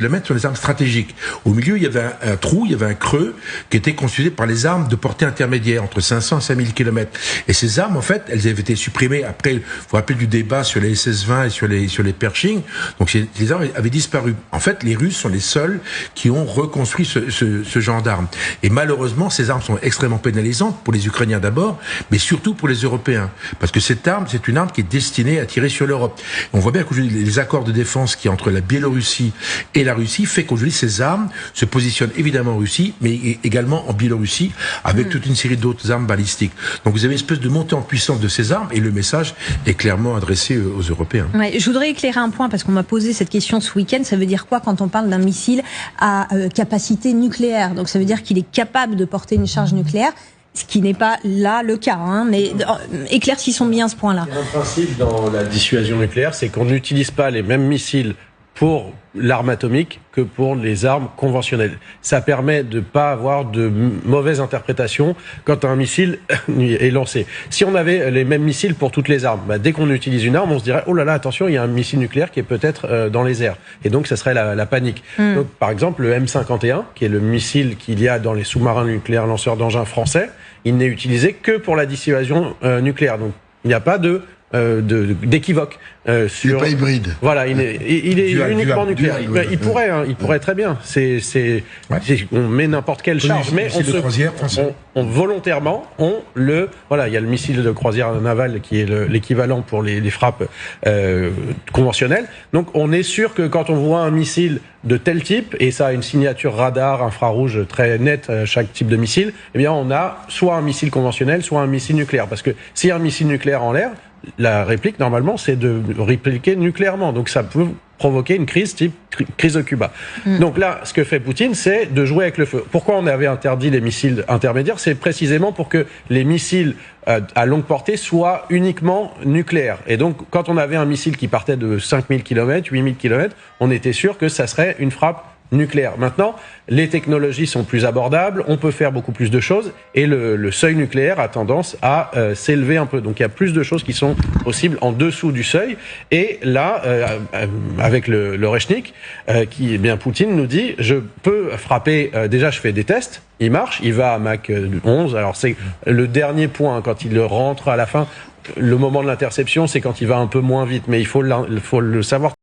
le mettre sur les armes stratégiques. Au milieu, il y avait un trou, il y avait un creux qui était constitué par les armes de portée intermédiaire, entre 500 et 5000 km. Et ces armes, en fait, elles avaient été supprimées après, vous vous rappelez du débat sur les SS-20 et sur les Pershing. Donc, ces armes avaient disparu. En fait, les Russes sont les seuls qui ont reconstruit ce genre d'armes. Et malheureusement, ces armes sont extrêmement pénalisantes pour les Ukrainiens d'abord, mais surtout pour les Européens. Parce que cette arme, c'est une arme qui est destinée à tirer sur l'Europe. On voit bien qu'aujourd'hui, les accords de défense qui entre la Biélorussie et la Russie fait qu'aujourd'hui ces armes se positionnent évidemment en Russie, mais également en Biélorussie, avec toute une série d'autres armes balistiques. Donc vous avez une espèce de montée en puissance de ces armes, et le message est clairement adressé aux Européens. Ouais, je voudrais éclairer un point, parce qu'on m'a posé cette question ce week-end. Ça veut dire quoi quand on parle d'un missile à capacité nucléaire? Donc ça veut dire qu'il est capable de porter une charge nucléaire, ce qui n'est pas là le cas, hein, mais éclaircissons bien ce point-là. Un principe dans la dissuasion nucléaire, c'est qu'on n'utilise pas les mêmes missiles pour l'arme atomique que pour les armes conventionnelles. Ça permet de ne pas avoir de mauvaises interprétations quand un missile est lancé. Si on avait les mêmes missiles pour toutes les armes, dès qu'on utilise une arme, on se dirait « Oh là là, attention, il y a un missile nucléaire qui est peut-être dans les airs ». Et donc, ça serait la panique. Donc, par exemple, le M51, qui est le missile qu'il y a dans les sous-marins nucléaires lanceurs d'engins français, il n'est utilisé que pour la dissuasion nucléaire. Donc, il n'y a pas d'équivoque. Il n'est pas hybride. Voilà, il est uniquement nucléaire. Il pourrait très bien. On met n'importe quelle charge, mais on volontairement, voilà, il y a le missile de croisière navale qui est l'équivalent pour les frappes conventionnelles. Donc on est sûr que quand on voit un missile de tel type, et ça a une signature radar infrarouge très nette, chaque type de missile, eh bien on a soit un missile conventionnel, soit un missile nucléaire. Parce que s'il y a un missile nucléaire en l'air, la réplique, normalement, c'est de répliquer nucléairement. Donc ça peut provoquer une crise type crise de Cuba. Donc là, ce que fait Poutine, c'est de jouer avec le feu. Pourquoi on avait interdit les missiles intermédiaires? C'est précisément pour que les missiles à longue portée soient uniquement nucléaires. Et donc, quand on avait un missile qui partait de 5000 km, 8000 km, on était sûr que ça serait une frappe nucléaire. Maintenant, les technologies sont plus abordables, on peut faire beaucoup plus de choses, et le seuil nucléaire a tendance à s'élever un peu. Donc il y a plus de choses qui sont possibles en dessous du seuil. Et là, avec le Rechnik, Poutine nous dit, je peux frapper, déjà je fais des tests, il marche, il va à Mach 11, alors c'est le dernier point, quand il rentre à la fin, le moment de l'interception, c'est quand il va un peu moins vite, mais il faut le savoir.